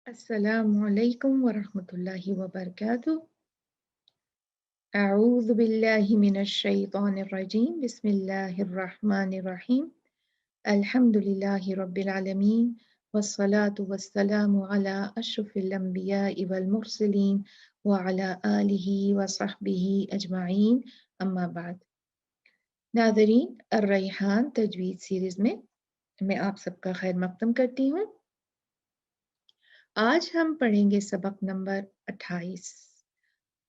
अस्सलामु अलैकुम वरहमतुल्लाहि वबरकातुह। अऊज़ु बिल्लाहि मिनश शैतानिर रजीम। बिस्मिल्लाहिर रहमानिर रहीम। अल्हम्दुलिल्लाहि रब्बिल आलमीन वस्सलातु वस्सलामु अला अशरफिल अंबियाइ वल मुरसलीन व अला आलिहि व सहबिहि अजमाइन, अम्मा बाद। नाज़रीन, अर्रैहान तजवीद सीरीज में मैं आप सबका खैर मकदम करती हूँ। आज हम पढ़ेंगे सबक नंबर 28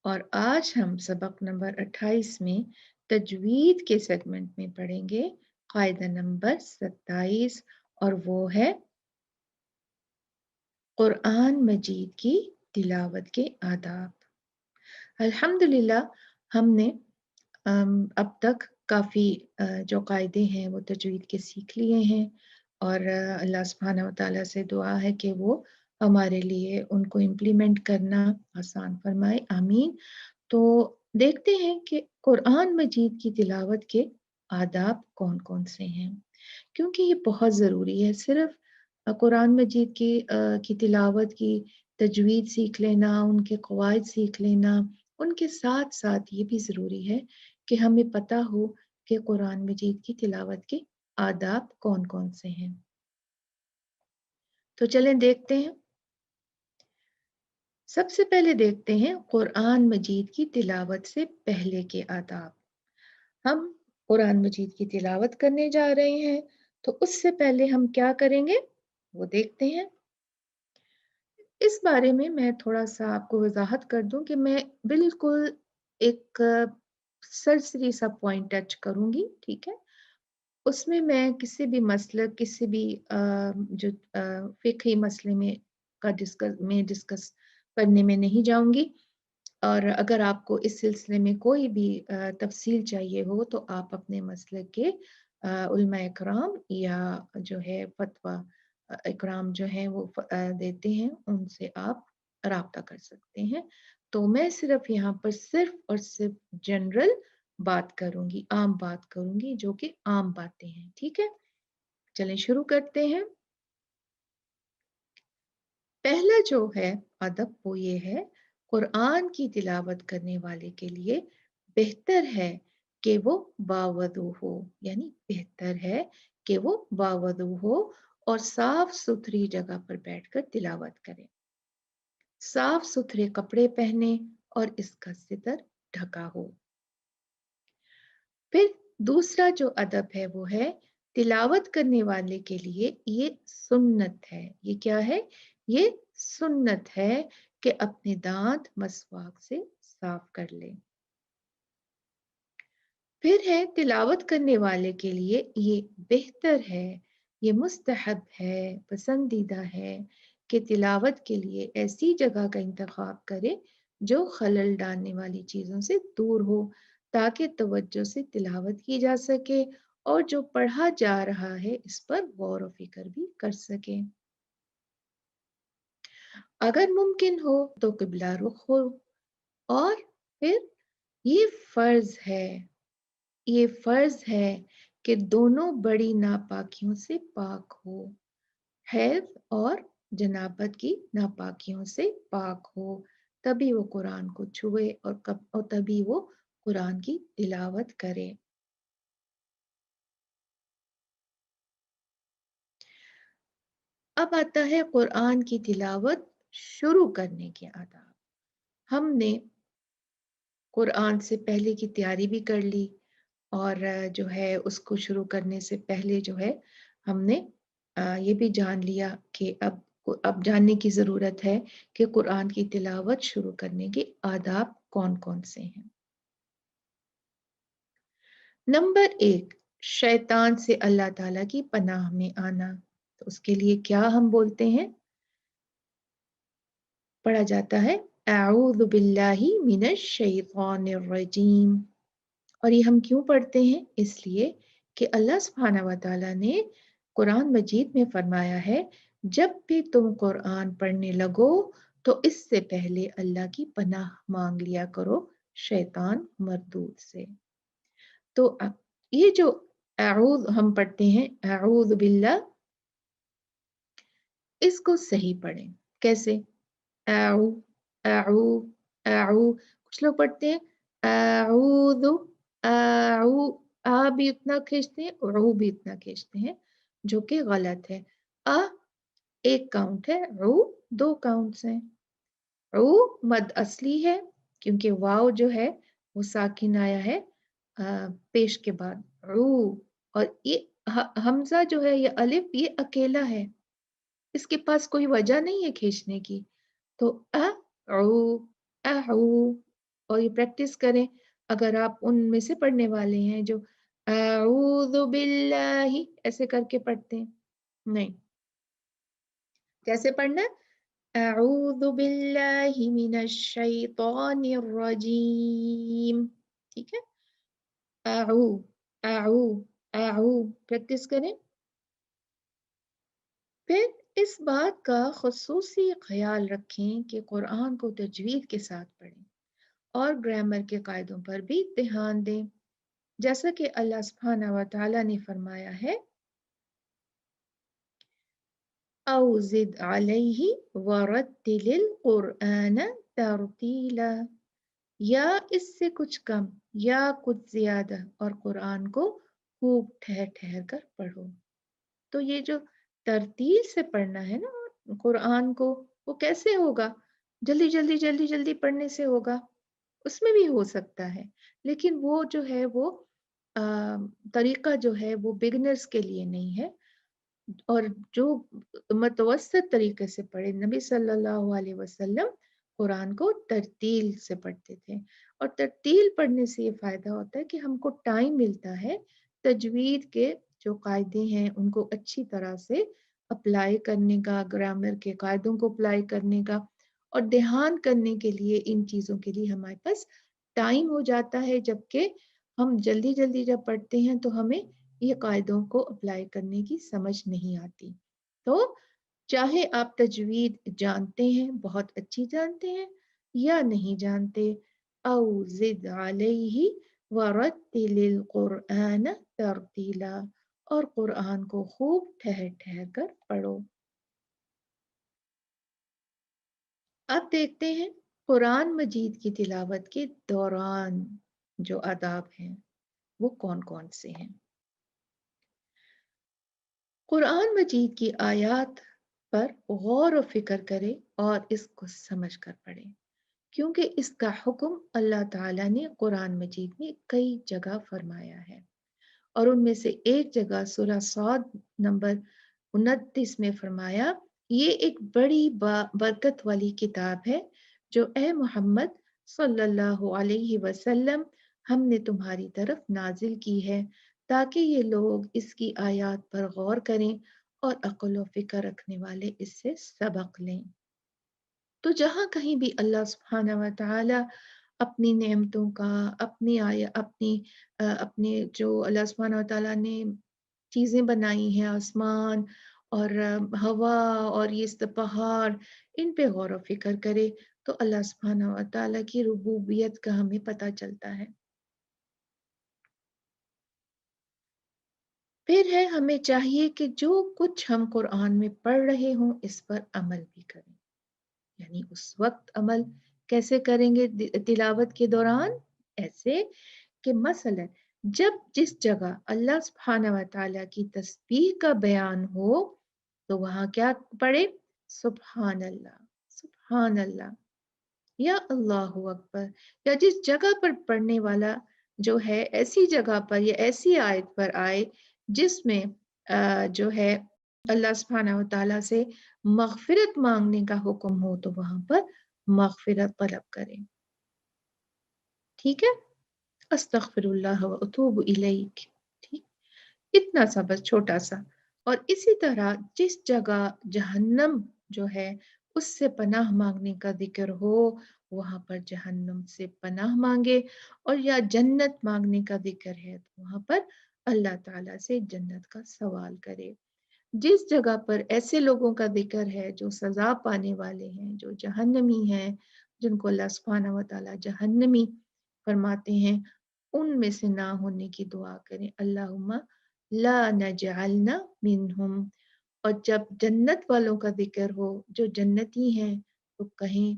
और आज हम सबक नंबर 28 में तजवीद के सेगमेंट में पढ़ेंगे कायदा नंबर 27 और वो है कुरान मजीद की तिलावत के आदाब। अल्हम्दुलिल्लाह हमने अब तक काफ़ी जो कायदे हैं वो तजवीद के सीख लिए हैं और अल्लाह सुब्हानहू व तआला से दुआ है कि वो हमारे लिए उनको इम्प्लीमेंट करना आसान फरमाए, आमीन। तो देखते हैं कि कुरान मजीद की तिलावत के आदाब कौन कौन से हैं, क्योंकि ये बहुत ज़रूरी है। सिर्फ कुरान मजीद की तिलावत की तजवीद सीख लेना, उनके कवायद सीख लेना, उनके साथ साथ ये भी ज़रूरी है कि हमें पता हो कि कुरान मजीद की तिलावत के आदाब कौन कौन से हैं। तो चलें देखते हैं। सबसे पहले देखते हैं कुरान मजीद की तिलावत से पहले के आदाब। हम कुरान मजीद की तिलावत करने जा रहे हैं, तो उससे पहले हम क्या करेंगे वो देखते हैं। इस बारे में मैं थोड़ा-सा आपको वज़ाहत कर दूँ कि मैं बिल्कुल एक सरसरी सा पॉइंट टच करूँगी, ठीक है? उसमें मैं किसी भी मसलक, किसी भी जो फ़िक़ही मसले में डिस्कस करने में नहीं जाऊँगी। और अगर आपको इस सिलसिले में कोई भी तफ़सील चाहिए हो तो आप अपने मसलक के उलमा इकराम या जो है फ़तवा इकराम जो हैं वो देते हैं, उनसे आप राब्ता कर सकते हैं। तो मैं सिर्फ़ यहाँ पर सिर्फ़ और सिर्फ़ जनरल बात करूँगी, आम बात करूँगी, जो कि आम बातें हैं, ठीक है? चलें शुरू करते हैं। पहला जो है अदब वो ये है, कुरान की तिलावत करने वाले के लिए बेहतर है कि वो बावज़ू हो, यानी बेहतर है कि वो बावज़ू हो और साफ सुथरी जगह पर बैठकर तिलावत करे, साफ सुथरे कपड़े पहने और इसका सितर ढका हो। फिर दूसरा जो अदब है वो है, तिलावत करने वाले के लिए ये सुन्नत है। ये क्या है? ये सुन्नत है कि अपने दांत मसवाक से साफ कर ले। फिर है तिलावत करने वाले के लिए ये बेहतर है, ये मुस्तहब है, पसंदीदा है कि तिलावत के लिए ऐसी जगह का इंतखाब करे जो खलल डालने वाली चीज़ों से दूर हो, ताकि तवज्जो से तिलावत की जा सके और जो पढ़ा जा रहा है इस पर गौर व फिक्र भी कर सके। अगर मुमकिन हो तो किबला रुख हो। और फिर ये फर्ज है, ये फर्ज है कि दोनों बड़ी नापाकियों से पाक हो, हैज़ और जनाबत की नापाकियों से पाक हो, तभी वो कुरान को छुए और तभी वो कुरान की तिलावत करे। अब आता है कुरान की तिलावत शुरू करने के आदाब। हमने कुरान से पहले की तैयारी भी कर ली और जो है उसको शुरू करने से पहले जो है हमने ये भी जान लिया कि अब जानने की ज़रूरत है कि कुरान की तिलावत शुरू करने के आदाब कौन-कौन से हैं। नंबर 1, शैतान से अल्लाह ताला की पनाह में आना। तो उसके लिए क्या हम बोलते हैं? पढ़ा जाता है अऊज़ु बिल्लाहि मिनश शैतानिर रजीम। और ये हम क्यों पढ़ते हैं? इसलिए कि अल्लाह सुब्हानहू व तआला ने कुरान मजीद में फरमाया है, जब भी तुम कुरान पढ़ने लगो तो इससे पहले अल्लाह की पनाह मांग लिया करो शैतान मरदूद से। तो ये जो अऊज़ हम पढ़ते हैं, अऊज़ु बिल्लाह, इसको सही पढ़ें। कैसे? आऊ, आऊ, आऊ। कुछ लोग पढ़ते हैं आऊदु, आऊ, आ भी उतना खींचते हैं, ऊ भी उतना खींचते हैं, जो कि गलत है। अ एक काउंट है, ऊ दो काउंट्स हैं। ऊ मद असली है क्योंकि वाव जो है वो साकिन आया है पेश के बाद ऊ, और ये हमजा जो है ये अलिफ ये अकेला है, इसके पास कोई वजह नहीं है खींचने की। तो ऊ, ऊ, और ये प्रैक्टिस करें। अगर आप उनमें से पढ़ने वाले हैं जो अऊज़ु बिल्लाहि ऐसे करके पढ़ते हैं, नहीं, जैसे पढ़ना है अऊज़ु बिल्लाहि मिनश शैतानिर रजीम, ठीक है? अऊ, अऊ, अऊ, प्रैक्टिस करें। फिर इस बात का ख़ुसूसी ख़्याल रखें कि कुरान को तजवीद के साथ पढ़ें और ग्रामर के कायदों पर भी ध्यान दें। जैसा कि अल्लाह सुब्हानहू व तआला ने फरमाया है, औ ज़िद अलैहि वरत्तिलिल क़ुरआन तरतीला, या इससे कुछ कम या कुछ ज्यादा और कुरान को खूब ठहर ठहर कर पढ़ो। तो ये जो तरतील से पढ़ना है ना कुरान को, वो कैसे होगा? जल्दी जल्दी जल्दी जल्दी पढ़ने से होगा? उसमें भी हो सकता है, लेकिन वो जो है वो अ, तरीका जो है वो बिगिनर्स के लिए नहीं है। और जो मुतवस्सित तरीके से पढ़े, नबी सल्लल्लाहु अलैहि वसल्लम कुरान को तरतील से पढ़ते थे। और तरतील पढ़ने से ये फ़ायदा होता है कि हमको टाइम मिलता है तजवीद के जो कायदे हैं उनको अच्छी तरह से अप्लाई करने का, ग्रामर के कायदों को अप्लाई करने का, और ध्यान करने के लिए इन चीज़ों के लिए हमारे पास टाइम हो जाता है। जबकि हम जल्दी-जल्दी जब पढ़ते हैं तो हमें ये कायदों को अप्लाई करने की समझ नहीं आती। तो चाहे आप तजवीद जानते हैं, बहुत अच्छी जानते हैं, या नहीं जानते, औ ज़िद अलैहि वरत्तिलिल क़ुरआन तरतीला, और कुरान को खूब ठहर ठहर कर पढ़ो। अब देखते हैं कुरान मजीद की तिलावत के दौरान जो आदाब हैं वो कौन-कौन से हैं। कुरान मजीद की आयत पर गौर व फिक्र करें और इसको समझ कर पढ़ें, क्योंकि इसका हुक्म अल्लाह ताला ने कुरान मजीद में कई जगह फरमाया है। और उनमें से एक जगह सूरह सौद नंबर 29 में फरमाया, ये एक बड़ी बरकत वाली किताब है जो ए मोहम्मद सल्लल्लाहु अलैहि वसल्लम हमने तुम्हारी तरफ नाजिल की है, ताकि ये लोग इसकी आयत पर गौर करें और अक्ल व फिक्र रखने वाले इससे सबक लें। तो जहाँ कहीं भी अल्लाह सुब्हानहू व तआला अपनी नेमतों का, अपने जो अल्लाह सुब्हानहू व तआला ने चीज़ें बनाई हैं, आसमान और हवा और ये पहाड़, इन पे गौर व फिक्र करे तो अल्लाह सुब्हानहू व तआला की रुबूबियत का हमें पता चलता है। फिर है हमें चाहिए कि जो कुछ हम कुरान में पढ़ रहे हों इस पर अमल भी करें। यानी उस वक्त अमल कैसे करेंगे तिलावत के दौरान? ऐसे कि मसलन जब जिस जगह अल्लाह सुब्हानहू व तआला की तस्बीह का बयान हो तो वहां क्या पढ़े? सुब्हान अल्लाह, सुब्हान अल्लाह, या अल्लाहु अकबर। या जिस जगह पर पढ़ने वाला जो है ऐसी जगह पर या ऐसी आयत पर आए जिसमें जो है अल्लाह सुब्हानहू व तआला से मग़फ़िरत मांगने का हुक्म हो तो वहां पर मग़फ़िरत तलब करें। ठीक है? अस्तग़फ़िरुल्लाह व अतूबु इलैह। ठीक, इतना सा बस छोटा सा। और इसी तरह जिस जगह जहन्नम जो है उससे पनाह मांगने का जिक्र हो वहां पर जहन्नम से पनाह मांगे, और या जन्नत मांगने का जिक्र है तो वहां पर अल्लाह ताला से जन्नत का सवाल करे। जिस जगह पर ऐसे लोगों का जिक्र है जो सजा पाने वाले हैं, जो जहन्नमी हैं, जिनको अल्लाह सुब्हानहू व तआला जहन्नमी फरमाते हैं, उनमें से ना होने की दुआ करें। अल्लाहुम्मा ला नजअलना मिनहुम, और जब जन्नत वालों का जिक्र हो, जो जन्नती हैं, तो कहें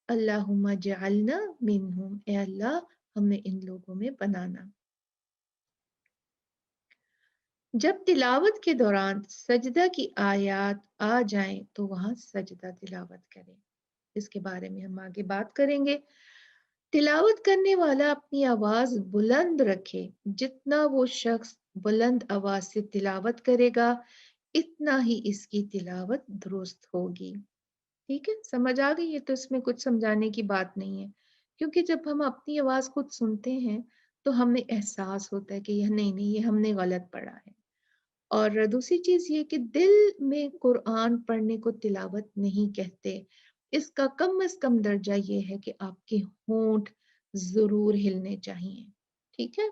अल्लाहुम्मा जअलना मिनहुम, ए अल्लाह हमें इन लोगों में बनाना। जब तिलावत के दौरान सजदा की आयत आ जाएं तो वहां सजदा तिलावत करें। इसके बारे में हम आगे बात करेंगे। तिलावत करने वाला अपनी आवाज बुलंद रखे। जितना वो शख्स बुलंद आवाज से तिलावत करेगा, इतना ही इसकी तिलावत दुरुस्त होगी। ठीक है, समझ आ गई? है तो इसमें कुछ समझाने की बात नहीं है, क्योंकि जब हम अपनी आवाज खुद सुनते हैं तो हमें एहसास होता है कि यह नहीं नहीं, ये हमने गलत पढ़ा है। और दूसरी चीज ये कि दिल में कुरान पढ़ने को तिलावत नहीं कहते। इसका कम से कम दर्जा ये है कि आपके होंठ जरूर हिलने चाहिए। ठीक है,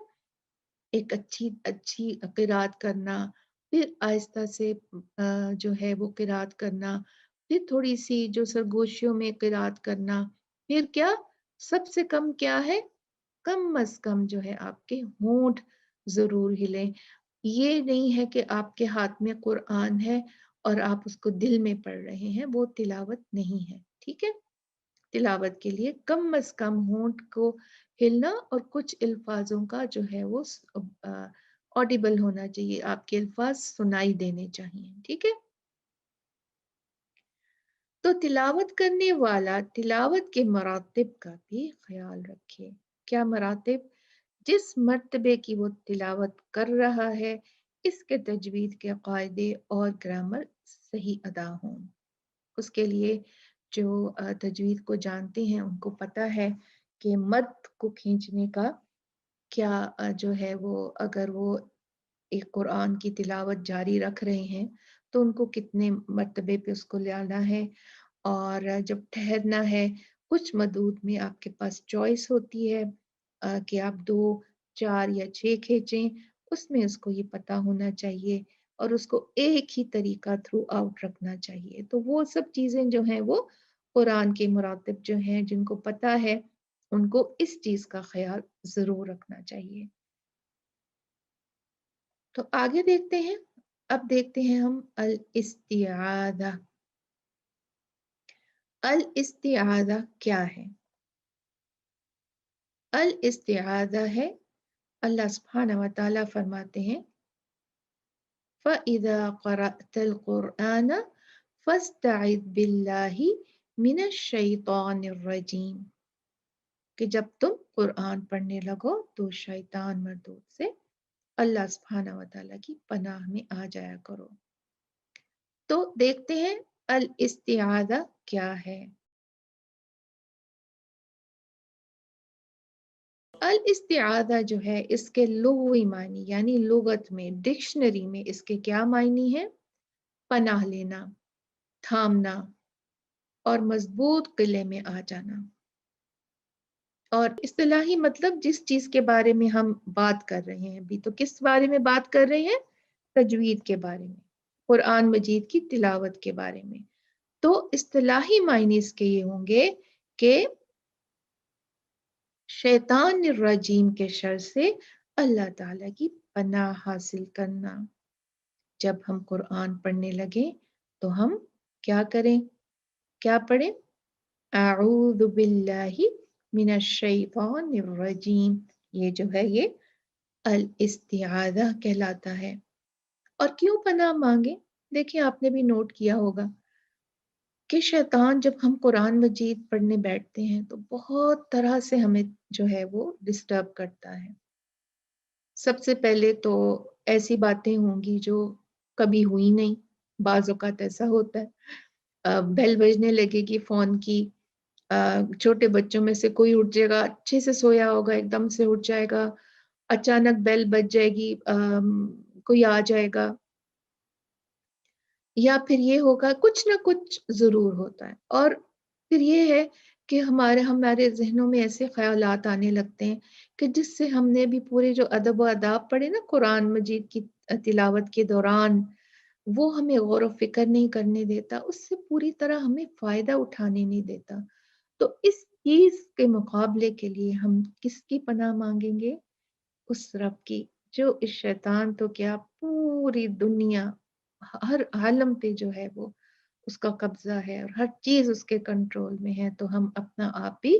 एक अच्छी अच्छी किरात करना, फिर आहिस्ता से जो है वो किरात करना, फिर थोड़ी सी जो सरगोशियों में किरात करना, फिर क्या, सबसे कम क्या है, कम अज कम जो है आपके होंठ जरूर हिले। ये नहीं है कि आपके हाथ में कुरान है और आप उसको दिल में पढ़ रहे हैं, वो तिलावत नहीं है। ठीक है, तिलावत के लिए कम अज कम होंठ को हिलना और कुछ अल्फाजों का जो है वो ऑडिबल होना चाहिए, आपके अल्फाज सुनाई देने चाहिए। ठीक है, तो तिलावत करने वाला तिलावत के मरातिब का भी ख्याल रखे। क्या मरातिब? जिस मर्तबे की वो तिलावत कर रहा है, इसके तजवीद के कायदे और ग्रामर सही अदा हों। उसके लिए जो तजवीद को जानते हैं उनको पता है कि मद को खींचने का क्या जो है वो, अगर वो एक कुरान की तिलावत जारी रख रहे हैं तो उनको कितने मर्तबे पे उसको लाना है, और जब ठहरना है, कुछ मदूद में आपके पास चॉइस होती है कि आप 2, 4 या 6 खींचें। उसमें उसको ये पता होना चाहिए और उसको एक ही तरीका थ्रू आउट रखना चाहिए। तो वो सब चीजें जो हैं वो कुरान के मुरातिब जो हैं जिनको पता है, उनको इस चीज का ख्याल जरूर रखना चाहिए। तो आगे देखते हैं। अब देखते हैं हम अल इस्तिआदा। अल इस्तिआदा क्या है? अल इस्तिआदा है, अल्लाह सुब्हानहू व तआला फरमाते हैं फ़इज़ा क़रअतल क़ुरआन फ़स्तइज़ बिल्लाहि मिनश शैतानिर रजीम, कि जब तुम कुरान पढ़ने लगो तो शैतान मरदूद से अल्लाह सुब्हानहू व तआला की पनाह में आ जाया करो। तो देखते हैं अल इस्तिआदा क्या है। अल इस्तिआदा जो है, इसके लुग़वी मानी यानी लुगत में, डिक्शनरी में इसके क्या मायनी है? पनाह लेना, थामना और मजबूत किले में आ जाना। और इस्तिलाही मतलब जिस चीज के बारे में हम बात कर रहे हैं अभी, तो किस बारे में बात कर रहे हैं? तजवीद के बारे में, कुरान मजीद की तिलावत के बारे में। तो इस्तिलाही मायने इसके ये होंगे कि शैतान रजीम के शर से अल्लाह ताला की पनाह हासिल करना। जब हम कुरान पढ़ने लगे तो हम क्या करें? क्या पढ़ें? अऊज़ु बिल्लाहि मिनश शैतानिर रजीम। ये जो है ये अल इस्तिआज़ा कहलाता है। और क्यों पनाह मांगे? देखिए, आपने भी नोट किया होगा कि शैतान जब हम कुरान मजीद पढ़ने बैठते हैं तो बहुत तरह से हमें जो है वो डिस्टर्ब करता है। सबसे पहले तो ऐसी बातें होंगी जो कभी हुई नहीं, बाज़ औक़ात ऐसा होता है। बेल बजने लगेगी फ़ोन की, छोटे बच्चों में से कोई उठ जाएगा, अच्छे से सोया होगा, एकदम से उठ जाएगा, अचानक बेल बज जाएगी, कोई आ जाएगा, या फिर ये होगा, कुछ ना कुछ ज़रूर होता है। और फिर ये है कि हमारे हमारे ज़हनों में ऐसे ख़यालात आने लगते हैं कि जिससे हमने भी पूरे जो अदब व आदाब पढ़े ना कुरान मजीद की तिलावत के दौरान, वो हमें गौर व फ़िक्र नहीं करने देता, उससे पूरी तरह हमें फ़ायदा उठाने नहीं देता। तो इस चीज़ के मुकाबले के लिए हम किसकी पनाह माँगेंगे? उस रब की, जो इस शैतान तो क्या, पूरी दुनिया, हर आलम पे जो है वो उसका कब्जा है और हर चीज उसके कंट्रोल में है, तो हम अपना आप भी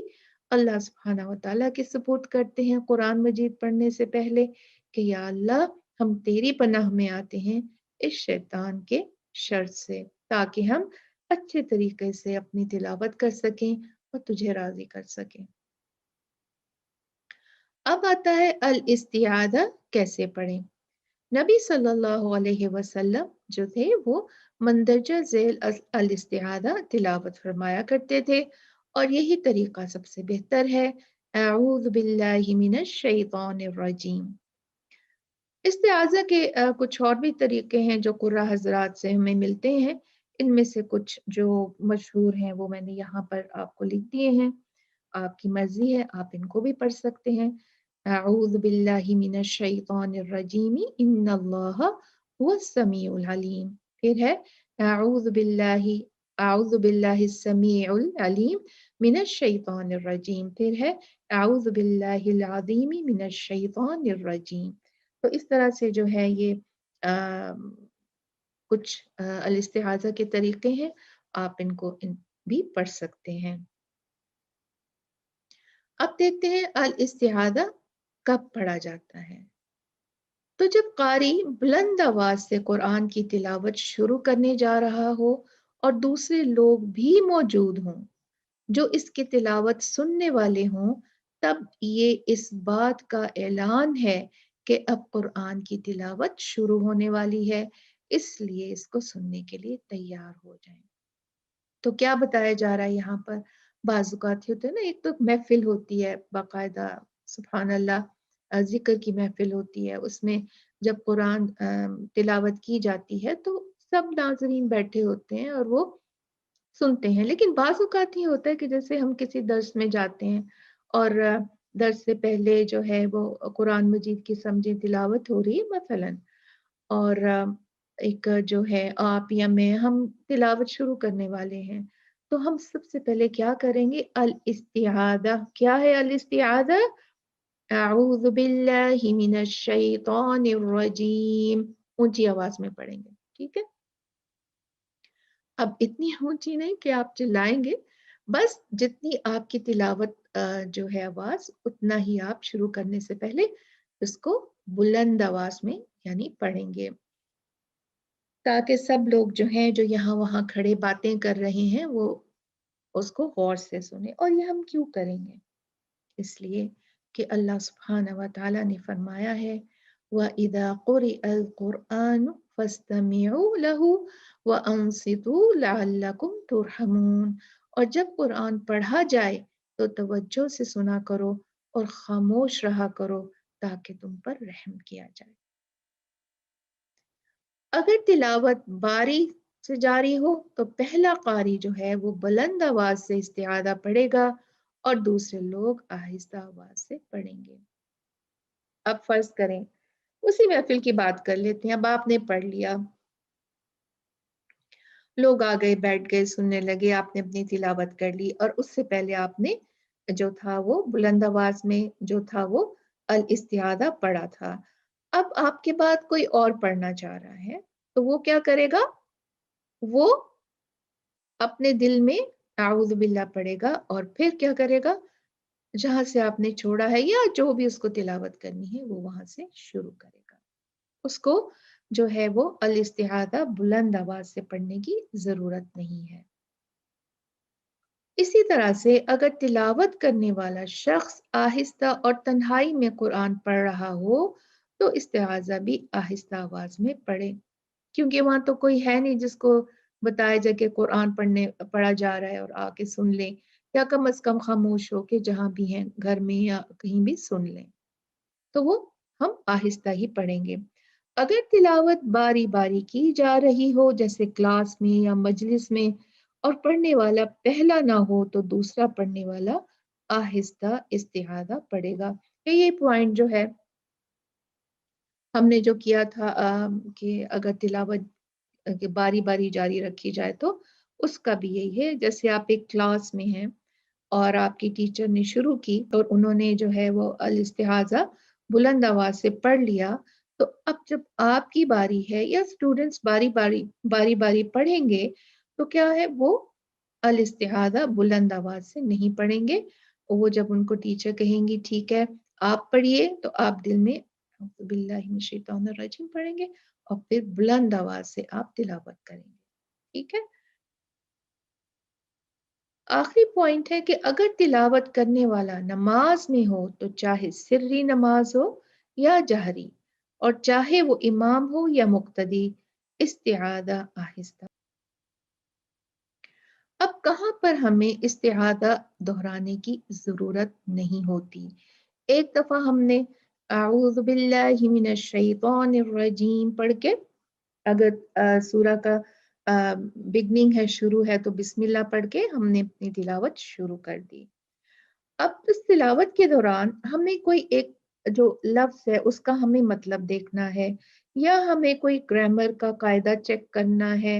अल्लाह सुब्हाना व तआला के सुपुर्द करते हैं कुरान मजीद पढ़ने से पहले कि या अल्लाह, हम तेरी पनाह में आते हैं इस शैतान के शर से, ताकि हम अच्छे तरीके से अपनी तिलावत कर सकें और तुझे राजी कर सकें। अब आता है अल इस्तिआदा कैसे पढ़ें। नबी सल्लल्लाहु अलैहि वसल्लम जो थे वो मंदरजा झेल अल इस्तिआदा तिलावत फरमाया करते थे और यही तरीका सबसे बेहतर है। अऊज़ु बिल्लाहि मिनश शैतानिर रजीम। इस्तिआज़ा के कुछ और भी तरीके हैं जो कुर्रा हज़रात से हमें मिलते हैं। इनमें से कुछ जो मशहूर हैं वो मैंने यहाँ पर आपको लिख दिए हैं। आपकी मर्ज़ी है, आप इनको भी पढ़ सकते हैं। अऊज़ु बिल्लाहि मिनश शैतानिर रजीम इन्नल्लाहा हुवस समीउल अलीम। फिर है अऊज़ु बिल्लाहि अऊज़ु बिल्लाहिस समीउल अलीम मिनश शैतानिर रजीम। फिर है अऊज़ु बिल्लाहिल अज़ीम मिनश शैतानिर रजीम। तो इस तरह से जो है ये कुछ अल इस्तिआज़ा के तरीके हैं, आप इनको भी पढ़ सकते हैं। अब देखते हैं अल इस्तिआज़ा कब पढ़ा जाता है। तो जब कारी बुलंद आवाज से कुरान की तिलावत शुरू करने जा रहा हो और दूसरे लोग भी मौजूद हों जो इसकी तिलावत सुनने वाले हों, तब ये इस बात का ऐलान है कि अब कुरान की तिलावत शुरू होने वाली है, इसलिए इसको सुनने के लिए तैयार हो जाएं। तो क्या बताया जा रहा है यहाँ पर? बाज़-औक़ात होते हैं ना, एक तो महफ़िल होती है बाकायदा, सुभान अल्लाह, ज़िक्र की महफ़िल होती है, उसमें जब कुरान तिलावत की जाती है तो सब नाज़रीन बैठे होते हैं और वो सुनते हैं। लेकिन बाज़ औक़ात ये होता है कि जैसे हम किसी दर्स में जाते हैं और दर्स से पहले जो है वो कुरान मजीद की समझें तिलावत हो रही है मसलन, और एक जो है आप या मैं, हम तिलावत शुरू करने वाले हैं, तो हम सबसे पहले क्या करेंगे? अल इस्तिआज़ा। क्या है अल इस्तिआज़ा? अऊज़ु बिल्लाहि मिनश शैतानिर रजीम। ऊँची आवाज़ में पढ़ेंगे, ठीक है? अब इतनी ऊँची नहीं कि आप चिल्लाएँगे, बस जितनी आपकी तिलावत जो है आवाज़, उतना ही आप शुरू करने से पहले उसको बुलंद आवाज़ में यानी पढ़ेंगे। ताकि सब लोग जो हैं, जो यहाँ-वहाँ खड़े बातें कर रहे हैं, वो उसको गौर से सुनें। और ये हम क्यों करेंगे? इसलिए कि अल्लाह सुब्हानहू व तआला ने फरमाया है, व इज़ा क़ुरिअल क़ुरआनु फ़स्तमिऊ लहू व अंसितू लअल्लकुम तुरहमून। और जब कुरान पढ़ा जाए तो तवज्जो से सुना करो और खामोश रहा करो ताकि तुम पर रहम किया जाए। अगर तिलावत बारी से जारी हो तो पहला कारी जो है वो बुलंद आवाज से इस्तिआदा पढ़ेगा और दूसरे लोग आहिस्ता आवाज से पढ़ेंगे। अब फर्ज करें, उसी महफिल की बात कर लेते हैं। अब आपने पढ़ लिया, लोग आ गए, बैठ गए, सुनने लगे, आपने अपनी तिलावत कर ली और उससे पहले आपने जो था वो बुलंद आवाज में जो था वो अल इस्तिआदा पढ़ा था। अब आपके बाद कोई और पढ़ना चाह रहा है, तो वो क्या करेगा? वो अपने दिल में आऊज़ बिल्लाह पढ़ेगा और फिर क्या करेगा? जहाँ से आपने छोड़ा है या जो भी उसको तिलावत करनी है वो वहाँ से शुरू करेगा। उसको जो है वो अल इस्तिआदा बुलंद आवाज से पढ़ने की ज़रूरत नहीं है। इसी तरह से अगर तिलावत करने वाला शख्स आहिस्ता और तन्हाई में कुरान पढ़ रहा हो, तो इस्तिआज़ा भी आहिस्ता आवाज में पढ़े, क्योंकि वहाँ तो कोई है नहीं जिसको बताया जाए कि कुरान पढ़ा जा रहा है और आके सुन लें, या कम से कम खामोश हो के जहाँ भी हैं घर में या कहीं भी सुन लें। तो वो हम आहिस्ता ही पढ़ेंगे। अगर तिलावत बारी-बारी की जा रही हो जैसे क्लास में या मजलिस में और पढ़ने वाला पहला ना हो तो दूसरा पढ़ने वाला आहिस्ता इस्तिआज़ा पढ़ेगा। तो ये पॉइंट जो है हमने जो किया था कि अगर तिलावत बारी-बारी जारी रखी जाए तो उसका भी यही है। जैसे आप एक क्लास में हैं और आपकी टीचर ने शुरू की और उन्होंने जो है वो अल इस्तिआज़ा बुलंद आवाज़ से पढ़ लिया, تو اب جب آپ کی باری ہے یا اسٹوڈینٹس باری باری پڑھیں گے تو کیا ہے وہ الاستعاذہ بلند آواز سے نہیں پڑھیں گے. وہ جب ان کو ٹیچر کہیں گی ٹھیک ہے آپ پڑھیے تو آپ دل میں اعوذ باللہ من الشیطان الرجیم پڑھیں گے اور پھر بلند آواز سے آپ تلاوت کریں گے. ٹھیک ہے. آخری پوائنٹ ہے کہ اگر تلاوت کرنے والا نماز میں ہو تو چاہے سری نماز ہو یا جہری اور چاہے وہ امام ہو یا مقتدی استعاذہ آہستہ. اب کہاں پر ہمیں استعاذہ دہرانے کی ضرورت نہیں ہوتی. ایک دفعہ ہم نے اعوذ باللہ من الشیطان الرجیم پڑھ کے اگر سورہ کا بگننگ ہے شروع ہے تو بسم اللہ پڑھ کے ہم نے اپنی تلاوت شروع کر دی. اب اس تلاوت کے دوران ہمیں کوئی ایک جو لفظ ہے اس کا ہمیں مطلب دیکھنا ہے یا ہمیں کوئی گرامر کا قاعدہ چیک کرنا ہے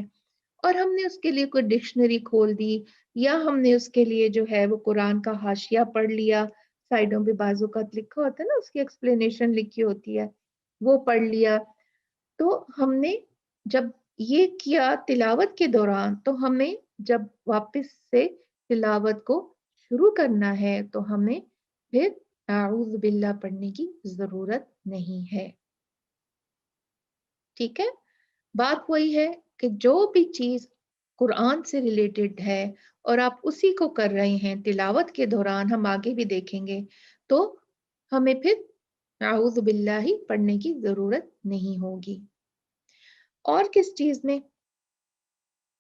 اور ہم نے اس کے لیے کوئی ڈکشنری کھول دی یا ہم نے اس کے لیے جو ہے وہ قرآن کا حاشیہ پڑھ لیا. سائڈوں پہ بعض اوقات لکھا ہوتا ہے نا اس کی ایکسپلینیشن لکھی ہوتی ہے وہ پڑھ لیا. تو ہم نے جب یہ کیا تلاوت کے دوران تو ہمیں جب واپس سے تلاوت کو شروع کرنا ہے تو ہمیں پھر اعوذ باللہ پڑھنے کی ضرورت نہیں ہے. ٹھیک ہے. بات وہی ہے کہ جو بھی چیز قرآن سے ریلیٹڈ ہے اور آپ اسی کو کر رہے ہیں تلاوت کے دوران ہم آگے بھی دیکھیں گے تو ہمیں پھر اعوذ باللہ ہی پڑھنے کی ضرورت نہیں ہوگی. اور کس چیز میں؟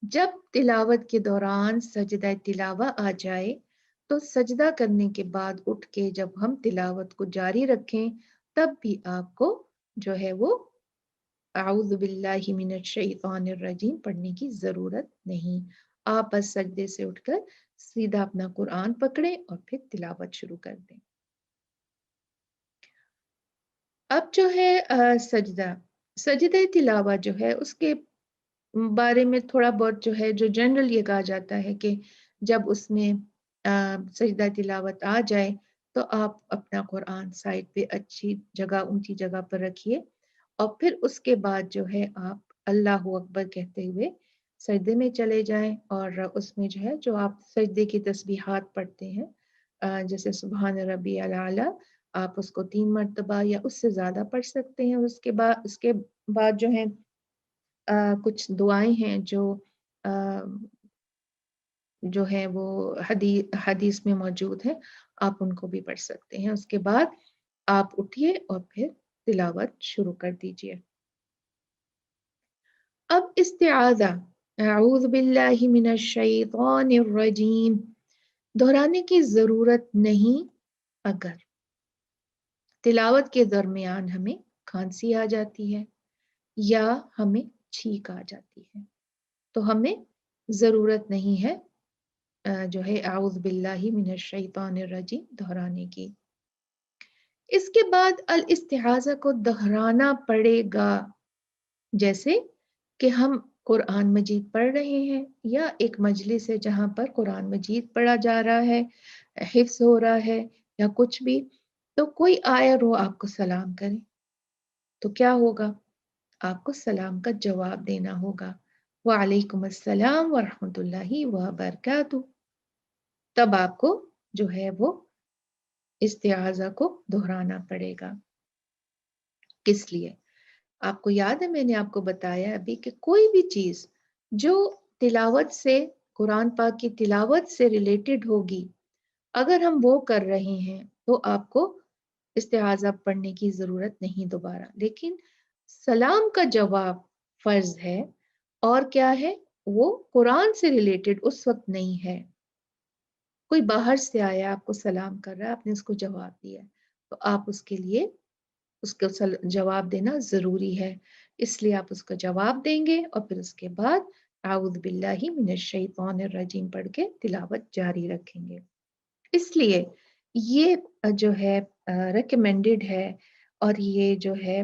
جب تلاوت کے دوران سجدہ تلاوہ آ جائے تو سجدہ کرنے کے بعد اٹھ کے جب ہم تلاوت کو جاری رکھیں تب بھی آپ کو جو ہے وہ اعوذ باللہ من الشیطان الرجیم پڑھنے کی ضرورت نہیں. آپ بس سجدے سے اٹھ کر سیدھا اپنا قرآن پکڑیں اور پھر تلاوت شروع کر دیں. اب جو ہے سجدہ تلاوہ جو ہے اس کے بارے میں تھوڑا بہت جو ہے جو جنرل یہ کہا جاتا ہے کہ جب اس میں سجدہ تلاوت آ جائے تو آپ اپنا قرآن سائڈ پہ اچھی جگہ اونچی جگہ پر رکھیے اور پھر اس کے بعد جو ہے آپ اللہ اکبر کہتے ہوئے سجدے میں چلے جائیں اور اس میں جو ہے جو آپ سجدے کی تسبیحات پڑھتے ہیں جیسے سبحان ربی الاعلی آپ اس کو 3 مرتبہ یا اس سے زیادہ پڑھ سکتے ہیں. اس کے بعد جو ہے کچھ دعائیں ہیں جو ہے وہ حدیث میں موجود ہے آپ ان کو بھی پڑھ سکتے ہیں. اس کے بعد آپ اٹھیے اور پھر تلاوت شروع کر دیجئے. اب استعاذہ اعوذ باللہ من الشیطان الرجیم دہرانے کی ضرورت نہیں اگر تلاوت کے درمیان ہمیں کھانسی آ جاتی ہے یا ہمیں چھینک آ جاتی ہے تو ہمیں ضرورت نہیں ہے جو ہے اعوذ باللہ من الشیطان الرجیم دہرانے کی. اس کے بعد الاستعاذہ کو دہرانا پڑے گا جیسے کہ ہم قرآن مجید پڑھ رہے ہیں یا ایک مجلس ہے جہاں پر قرآن مجید پڑھا جا رہا ہے حفظ ہو رہا ہے یا کچھ بھی تو کوئی آئے اور وہ آپ کو سلام کرے تو کیا ہوگا آپ کو سلام کا جواب دینا ہوگا وعلیکم السلام ورحمۃ اللہ وبرکاتہ. تب آپ کو جو ہے وہ استعاذہ کو دہرانا پڑے گا. کس لیے؟ آپ کو یاد ہے میں نے آپ کو بتایا ابھی کہ کوئی بھی چیز جو تلاوت سے قرآن پاک کی تلاوت سے ریلیٹڈ ہوگی اگر ہم وہ کر رہے ہیں تو آپ کو استعاذہ پڑھنے کی ضرورت نہیں دوبارہ. لیکن سلام کا جواب فرض ہے اور کیا ہے وہ قرآن سے ریلیٹڈ اس وقت نہیں ہے. کوئی باہر سے آیا آپ کو سلام کر رہا ہے آپ نے اس کو جواب دیا تو آپ اس کے لیے اس کو جواب دینا ضروری ہے اس لیے آپ اس کو جواب دیں گے اور پھر اس کے بعد اعوذ باللہ من الشیطان الرجیم پڑھ کے تلاوت جاری رکھیں گے. اس لیے یہ جو ہے ریکمینڈڈ ہے اور یہ جو ہے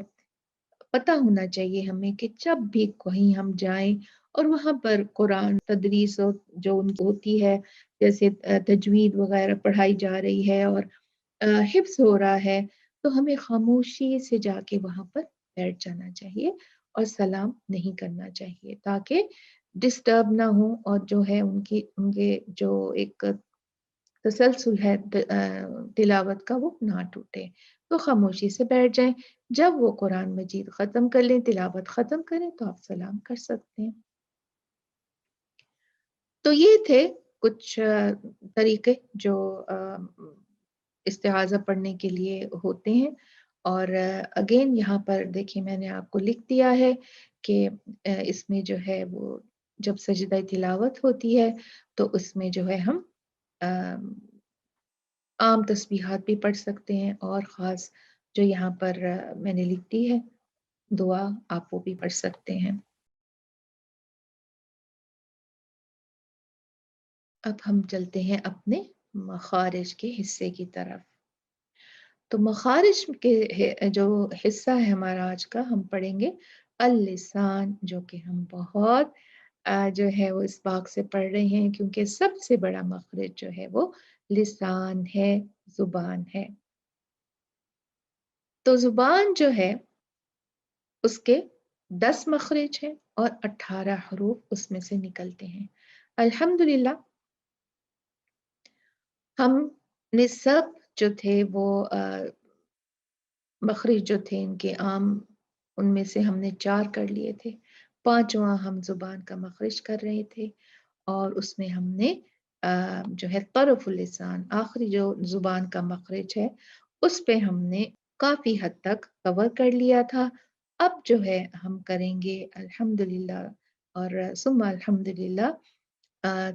پتہ ہونا چاہیے ہمیں کہ جب بھی کہیں ہم جائیں اور وہاں پر قرآن تدریس جو ان کی ہوتی ہے جیسے تجوید وغیرہ پڑھائی جا رہی ہے اور حفظ ہو رہا ہے تو ہمیں خاموشی سے جا کے وہاں پر بیٹھ جانا چاہیے اور سلام نہیں کرنا چاہیے تاکہ ڈسٹرب نہ ہو اور جو ہے ان کے جو ایک تسلسل ہے تلاوت کا وہ نہ ٹوٹے. تو خاموشی سے بیٹھ جائیں. جب وہ قرآن مجید ختم کر لیں، تلاوت ختم کریں تو آپ سلام کر سکتے ہیں. تو یہ تھے کچھ طریقے جو استعاذہ پڑھنے کے لیے ہوتے ہیں. اور اگین یہاں پر دیکھیے میں نے آپ کو لکھ دیا ہے کہ اس میں جو ہے وہ جب سجدہ تلاوت ہوتی ہے تو اس میں جو ہے ہم عام تسبیحات بھی پڑھ سکتے ہیں اور خاص جو یہاں پر میں نے لکھ دی ہے دعا آپ وہ بھی پڑھ سکتے ہیں. اب ہم چلتے ہیں اپنے مخارج کے حصے کی طرف. تو مخارج کے جو حصہ ہے ہمارا آج کا ہم پڑھیں گے اللسان، جو کہ ہم بہت جو ہے وہ اس بات سے پڑھ رہے ہیں کیونکہ سب سے بڑا مخرج جو ہے وہ لسان ہے، زبان ہے. تو زبان جو ہے اس کے 10 مخرج ہیں اور 18 حروف اس میں سے نکلتے ہیں. الحمدللہ ہم نے سب جو تھے وہ مخرج جو تھے ان کے عام ان میں سے ہم نے 4 کر لیے تھے. 5واں ہم زبان کا مخرج کر رہے تھے اور اس میں ہم نے جو ہے طرف اللسان آخری جو زبان کا مخرج ہے اس پہ ہم نے کافی حد تک کور کر لیا تھا. اب جو ہے ہم کریں گے الحمدللہ اور ثم الحمدللہ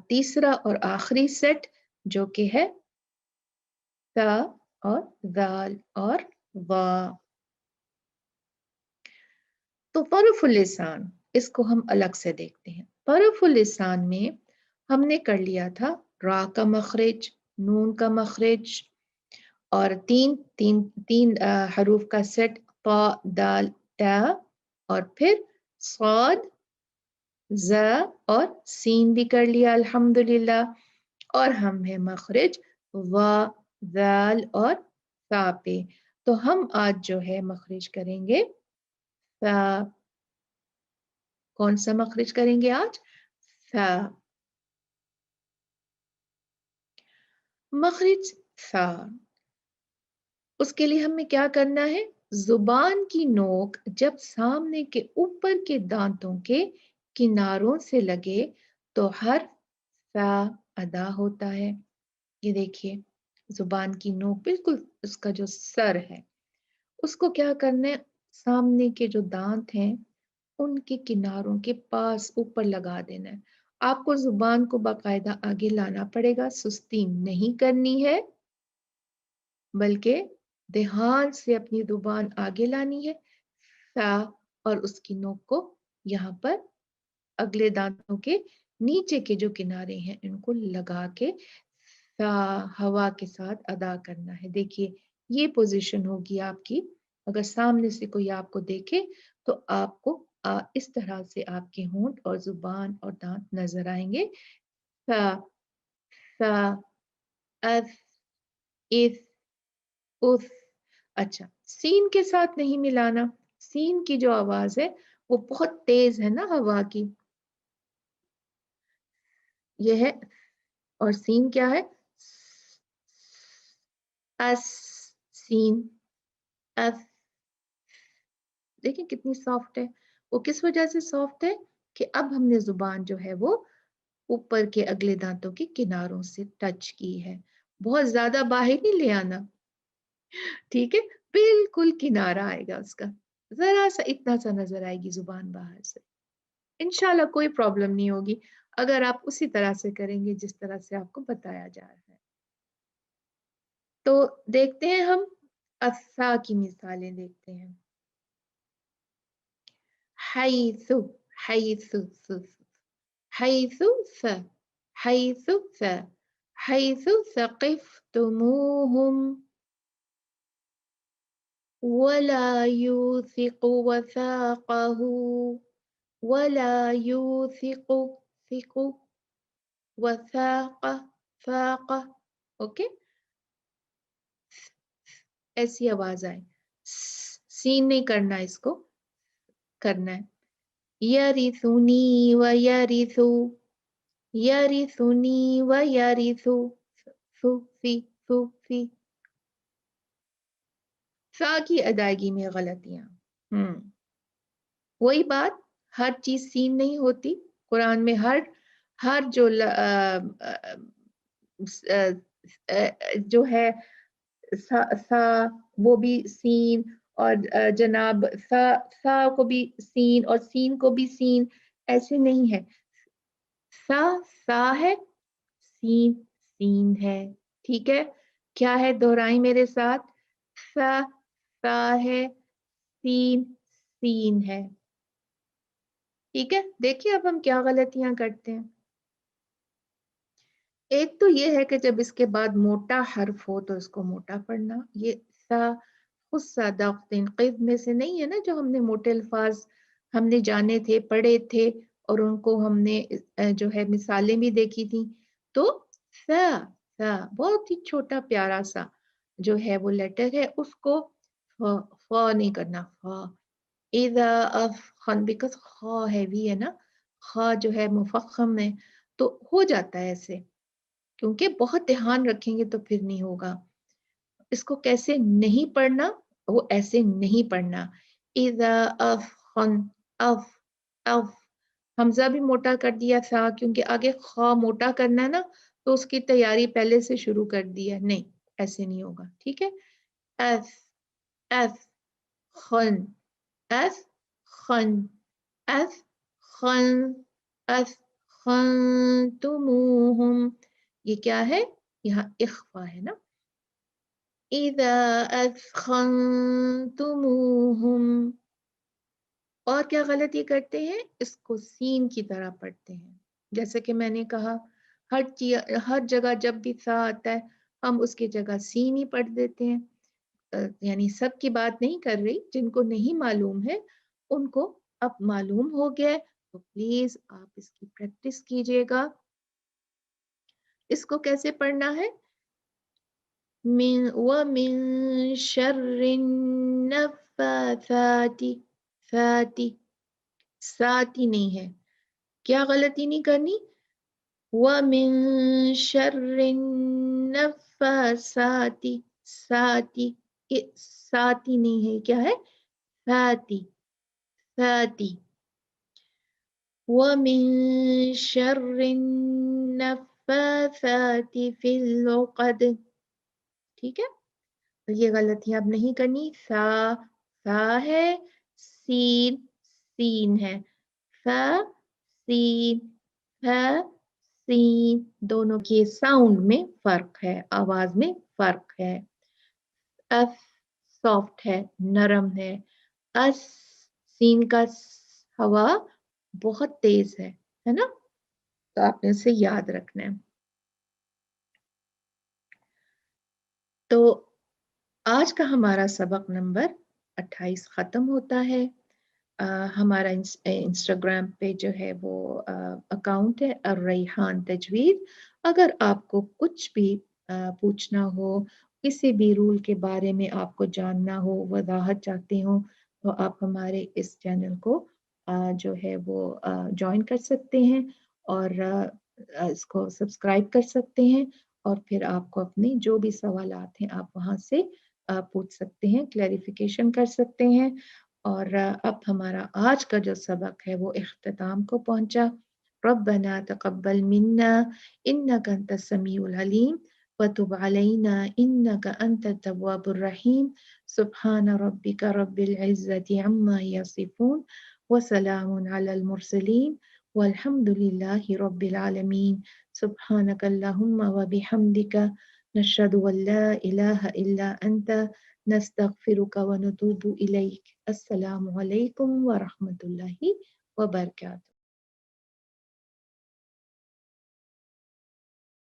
تیسرا اور آخری سیٹ جو کہ ہے تا اور ذال اور وا. تو طرف اللسان اس کو ہم الگ سے دیکھتے ہیں. طرف اللسان میں ہم نے کر لیا تھا را کا مخرج، نون کا مخرج اور تین حروف کا سیٹ طا دال تا اور پھر صاد ز اور سین بھی کر لیا الحمدللہ. اور ہم ہے مخرج وا ذال اور ثا پہ. تو ہم آج جو ہے مخرج کریں گے ثا. کون سا مخرج کریں گے آج؟ ثا. مخرج ثا اس کے لیے ہمیں کیا کرنا ہے؟ زبان کی نوک جب سامنے کے اوپر کے دانتوں کے کناروں سے لگے تو حرف ثا ادا ہوتا ہے. یہ دیکھیے زبان کی نوک بالکل اس کا جو سر ہے اس کو کیا کرنا ہے؟ سامنے کے جو دانت ہیں ان کے کناروں کے پاس اوپر لگا دینا ہے. آپ کو زبان کو باقاعدہ آگے لانا پڑے گا، سستی نہیں کرنی ہے بلکہ دھیان سے اپنی زبان آگے لانی ہے. ثا اور اس کی نوک کو یہاں پر اگلے دانتوں کے نیچے کے جو کنارے ہیں ان کو لگا کے ثا ہوا کے ساتھ ادا کرنا ہے. دیکھیے یہ پوزیشن ہوگی آپ کی. اگر سامنے سے کوئی آپ کو دیکھے تو آپ کو اس طرح سے آپ کے ہونٹ اور زبان اور دانت نظر آئیں گے. ثا ثا اث اث اث. اچھا سین کے ساتھ نہیں ملانا. سین کی جو آواز ہے وہ بہت تیز ہے نا ہوا کی. یہ ہے اور سین کیا ہے؟ اس سین اس. دیکھیں کتنی سافٹ ہے. وہ کس وجہ سے سافٹ ہے کہ اب ہم نے زبان جو ہے وہ اوپر کے اگلے دانتوں کے کناروں سے ٹچ کی ہے. بہت زیادہ باہر نہیں لے آنا، ٹھیک ہے؟ بالکل کنارہ آئے گا اس کا، ذرا سا اتنا سا نظر آئے گی زبان باہر سے. انشاءاللہ کوئی پرابلم نہیں ہوگی اگر آپ اسی طرح سے کریں گے جس طرح سے آپ کو بتایا جا رہا ہے. تو دیکھتے ہیں ہم اسا کی مثالیں دیکھتے ہیں. حیث حیث حیث ث حیث ث حیث ثقفتموہم ولا يوثق وثاقه ولا يوثق ثق وثاق ثاق. اوکے ایسی آواز آئے. سین نہیں کرنا اس کو، करना है। यरिथुनी व यरिथु, यरिथुनी व यरिथु, फी फी। सा की अदायगी में गलतियां। वही बात, हर चीज सीन नहीं होती कुरान में। हर हर जो जो है सा वो भी सीन, और जनाब सा को भी सीन और सीन को भी सीन, ऐसे नहीं है। सा है, सीन सीन है। ठीक है, क्या है, दोहराई मेरे साथ। सा सा है, सीन सीन है। ठीक है, देखिए अब हम क्या गलतियां करते हैं। एक तो ये है कि जब इसके बाद मोटा हर्फ हो तो इसको मोटा पढ़ना। ये सा खुद सादाक़िन में से नहीं है ना, जो हमने मोटे अल्फाज हमने जाने थे, पढ़े थे, और उनको हमने जो है मिसालें भी देखी थी। तो सा सा बहुत ही छोटा प्यारा सा जो है वो लेटर है, उसको फ नहीं करना। फ इज़ा अफ खन, बिकॉज ख हैवी है ना, ख जो है मुफख्खम है, तो हो जाता है ऐसे। क्योंकि बहुत ध्यान रखेंगे तो फिर नहीं होगा। इसको कैसे नहीं पढ़ना, वो ऐसे नहीं पढ़ना। इज़ा अफ खन, अफ अफ, हमजा भी मोटा कर दिया था क्योंकि आगे ख मोटा करना है ना, तो उसकी तैयारी पहले से शुरू कर दी है। नहीं, ऐसे नहीं होगा। ठीक है, एफ एफ खन, एफ खन, एफ खन, एफ खन्तमुहुम। ये क्या है, यहाँ इख्फा है ना। इज़ा अथखन्तमुहुम। और क्या गलती करते हैं, इसको सीन की तरह पढ़ते हैं। जैसे कि मैंने कहा, हर जगह जब भी सा आता है हम उसकी जगह सीन ही पढ़ देते हैं। यानी सब की बात नहीं कर रही, जिनको नहीं मालूम है उनको अब मालूम हो गया है, तो प्लीज आप इसकी प्रैक्टिस कीजिएगा। इसको कैसे पढ़ना है, मिन शर्रि नफ़्फ़ाथाति, फाती, साती नहीं है। क्या गलती नहीं करनी, मिन शर्रि नफ़्फ़ासाति, साती, साती नहीं है, क्या है, फाती, फाती। मिन शर्रि नफ़्फ़ाथाति फिल उक़द। ठीक है, तो ये गलतियां अब नहीं करनी। सा है, सीन सीन है, सा सीन, है सीन, दोनों के साउंड में फर्क है, आवाज में फर्क है। अफ सॉफ्ट है, नरम है। अस सीन का हवा बहुत तेज है ना, तो आपने उसे याद रखना है। तो आज का हमारा सबक नंबर 28 खत्म होता है। हमारा इंस्टाग्राम पे जो है वो अकाउंट है अर्रैहान तजवीद। अगर आपको कुछ भी पूछना हो, किसी भी रूल के बारे में आपको जानना हो, वजाहत चाहते हो, तो आप हमारे इस चैनल को जो है वो ज्वाइन कर सकते हैं, और इसको सब्सक्राइब कर सकते हैं। और फिर आपको अपने जो भी सवालात हैं आप वहाँ से पूछ सकते हैं, क्लैरिफिकेशन कर सकते हैं। और अब हमारा आज का जो सबक है वो इख्तिताम को पहुंचा। रब्बना तक़ब्बल मिन्ना इन्नका अंतस समीउल अलीम वतुब अलैना इन्नका अंतत तव्वाबुर रहीम। सुब्हान रब्बिका रब्बिल इज़्ज़ति अम्मा यसिफून व सलामुन अलल मुरसलीन वल्हम्दुलिल्लाहि रब्बिल आलमीन। सुब्हानक अल्लाहुम्मा व बिहम्दिका नशहदु अन ला इलाहा इल्ला अंता नस्तगफिरुका व नतूबु इलैक। अस्सलामु अलैकुम व रहमतुल्लाहि व बरकातहू।